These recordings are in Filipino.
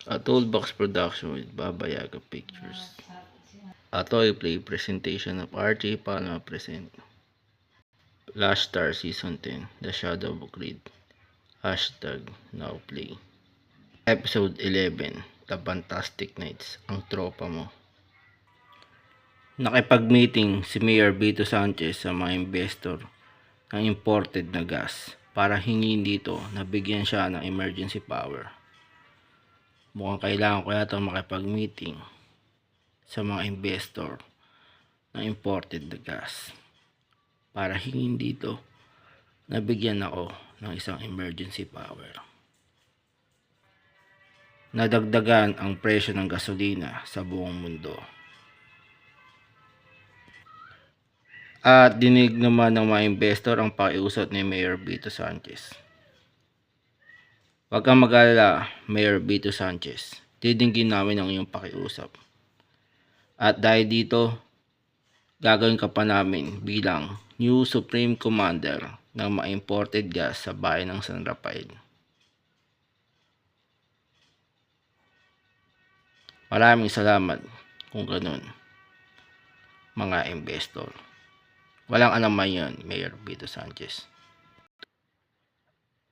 A Toolbox production with Baba Yaga Pictures. A toy play presentation of RJ Palma present. Last Star Season 10, The Shadow of Creed. Hashtag now play. Episode 11, The Fantastic Knights, ang tropa mo. Nakipag-meeting si Mayor Vito Sanchez sa mga investor ng imported na gas para hingin dito na bigyan siya ng emergency power. Mukhang kailangan ko yata makipag-meeting sa mga investor ng imported na gas para hingin dito na bigyan ako ng isang emergency power. Nadagdagan ang presyo ng gasolina sa buong mundo. At dinig naman ng mga investor ang pakiusap ni Mayor Vito Sanchez. Huwag kang mag-alala, Mayor Vito Sanchez. Didinggin namin ang iyong pakiusap. At dahil dito, gagawin ka pa namin bilang new Supreme Commander ng mga imported gas sa bayan ng San Rafael. Maraming salamat kung ganun, mga investor. Walang anuman yun, Mayor Vito Sanchez.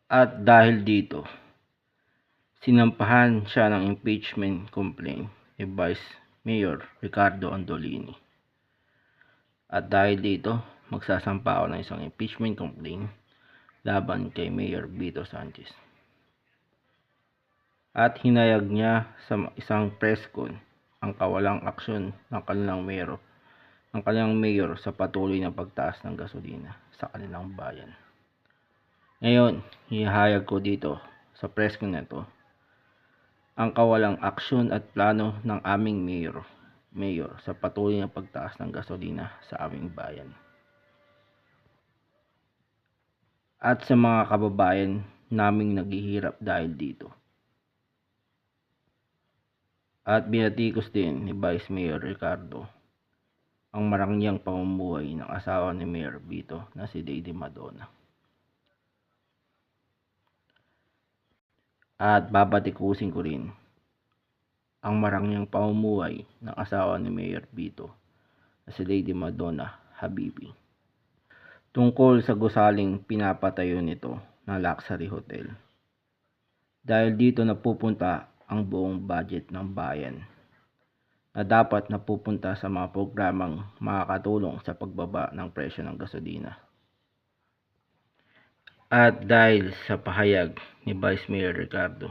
At dahil dito, sinampahan siya ng impeachment complaint ni Vice Mayor Ricardo Andolini. At dahil dito, magsasampa ako ng isang impeachment complaint laban kay Mayor Vito Sanchez. At hinayag niya sa isang press con ang kawalang aksyon ng kanilang mayor sa patuloy na pagtaas ng gasolina sa kanilang bayan. Ngayon, hihayag ko dito sa press con na ito ang kawalang aksyon at plano ng aming mayor sa patuloy na pagtaas ng gasolina sa aming bayan. At sa mga kababayan naming naghihirap dahil dito. At binatikos din ni Vice Mayor Ricardo ang marangyang pamumuhay ng asawa ni Mayor Vito na si Lady Madonna. At babatikusin ko rin ang marangyang pamumuhay ng asawa ni Mayor Vito na si Lady Madonna Habibi tungkol sa gusaling pinapatayo nito na luxury hotel. Dahil dito napupunta ang buong budget ng bayan na dapat napupunta sa mga programang makakatulong sa pagbaba ng presyo ng gasolina. At dahil sa pahayag ni Vice Mayor Ricardo,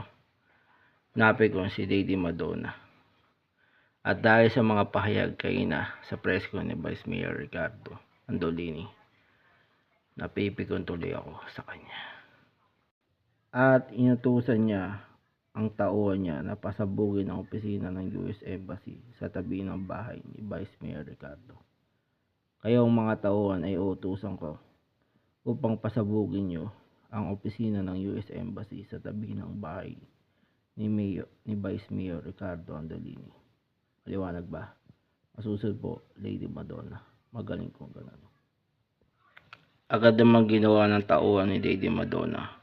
napikon si Lady Madonna. At dahil sa mga pahayag kaina sa press con ni Vice Mayor Ricardo Andolini, napipikon tuloy ako sa kanya. At inutusan niya ang tauhan niya na pasabugin ang opisina ng US Embassy sa tabi ng bahay ni Vice Mayor Ricardo. Kayong mga tauhan ay uutusan ko upang pasabugin niyo ang opisina ng US Embassy sa tabi ng bahay ni Vice Mayor Ricardo Andolini. Maliwanag ba? Masusunod po, Lady Madonna. Magaling kong ganun. Agad naman ginawa ng tauhan ni Lady Madonna.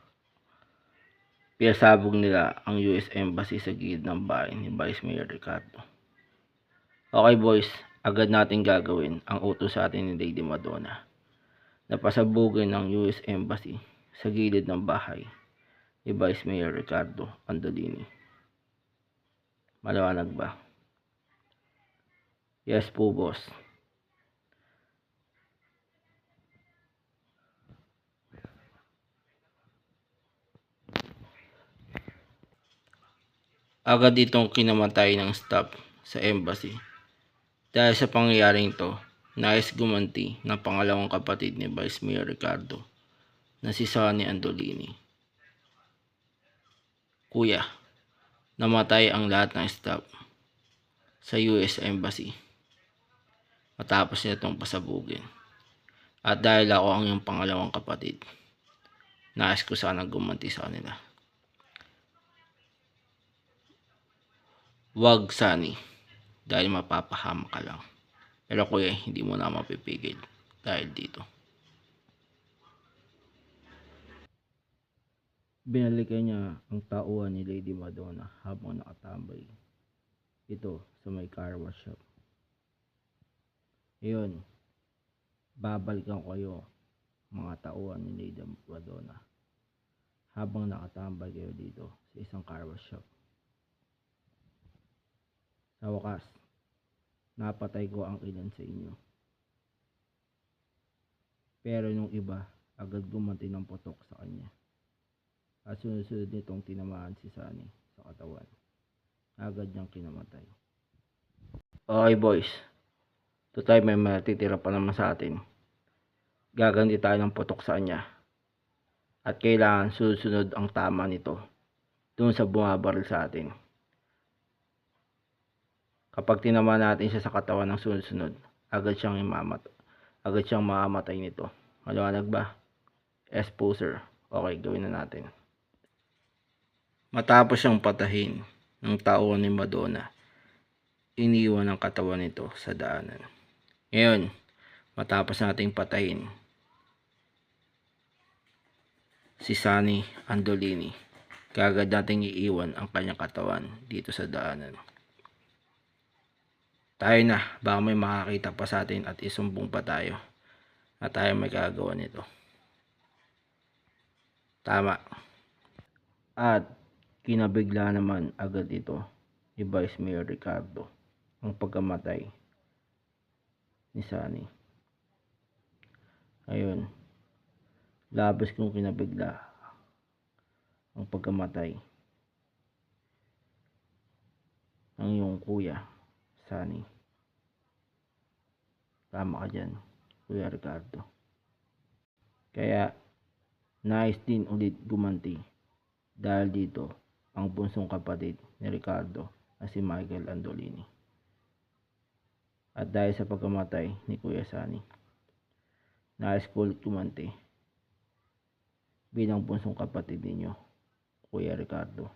Pinasabog nila ang US Embassy sa gilid ng bahay ni Vice Mayor Ricardo. Okay boys, agad natin gagawin ang utos sa atin ni Lady Madonna na pasabugin ng US Embassy sa gilid ng bahay ni Vice Mayor Ricardo Andolini. Maliwanag ba? Yes po boss. Agad itong kinamatay ng staff sa embassy. Dahil sa pangyayaring ito, nais gumanti ng pangalawang kapatid ni Vice Mayor Ricardo na si Sonny Andolini. Kuya, namatay ang lahat ng staff sa US Embassy matapos niya itong pasabugin. At dahil ako ang iyong pangalawang kapatid, nais ko sana gumanti sa kanila. Wag Sonny, dahil mapapahama ka lang. Pero kuya, hindi mo na mapipigil dahil dito. Binalikan niya ang tauhan ni Lady Madonna habang nakatambay ito sa may car wash shop. Ngayon, babalikan ko kayo mga tauhan ni Lady Madonna habang nakatambay kayo dito sa isang car wash shop. Sa wakas, napatay ko ang ilan sa inyo. Pero yung iba, agad gumanti ng putok sa kanya. At sunod-sunod nitong tinamaan si Sunny sa katawan. Agad niyang kinamatay. Okay boys, ito tayo may matitira pa naman sa atin. Gaganti tayo ng putok sa kanya. At kailangan sunod-sunod ang tama nito dun sa bumabaril sa atin. Kapag tinamaan natin siya sa katawan ng sunod-sunod, agad siyang mamamatay nito. Maliwanag ba? Exposer. Okay, gawin na natin. Matapos siyang patahin ng tauhan ni Madonna, iniwan ang katawan nito sa daanan. Ngayon, matapos nating patahin si Sunny Andolini, kagad nating iiwan ang kanyang katawan dito sa daanan. Tayo na, baka may makakita pa sa atin at isumbong pa tayo at tayo may gagawa nito. Tama. At kinabigla naman agad ito ni Vice Mayor Ricardo ang pagkamatay ni Sunny. Ayun, labis kong kinabigla ang pagkamatay ng iyong kuya Sunny. Tama ka dyan, Kuya Ricardo. Kaya nais din ulit gumanti dahil dito ang bunsong kapatid ni Ricardo na si Michael Andolini. At dahil sa pagkamatay ni Kuya Sunny, nais ko ulit gumanti bilang bunsong kapatid ninyo, Kuya Ricardo.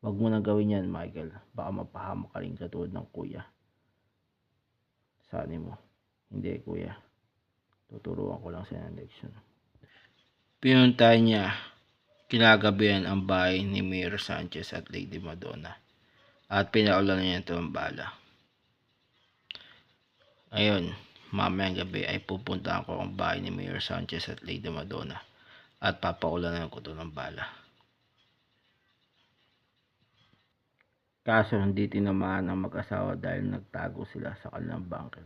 Wag mo na gawin yan, Michael. Baka mapahamak ka rin katulad ng Kuya Sunny mo. Hindi, Kuya. Tuturuan ko lang sa election. Pinuntay niya kinagabihan ang bahay ni Mayor Sanchez at Lady Madonna at pinaulan niya ito ng bala. Ngayon, mamayang gabi ay pupuntahan ko ang bahay ni Mayor Sanchez at Lady Madonna at papaulanan ko ito ng bala. Kaso hindi tinamaan ang mag-asawa dahil nagtago sila sa kanilang bunker.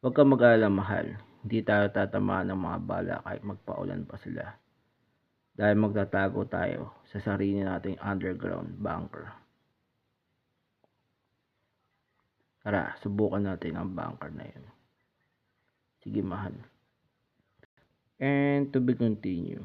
Huwag kang mag-alala, mahal. Hindi tayo tatamaan ng mga bala kahit magpaulan pa sila. Dahil magtatago tayo sa sarili nating underground bunker. Tara, subukan natin ang bunker na yun. Sige, mahal. And to be continue.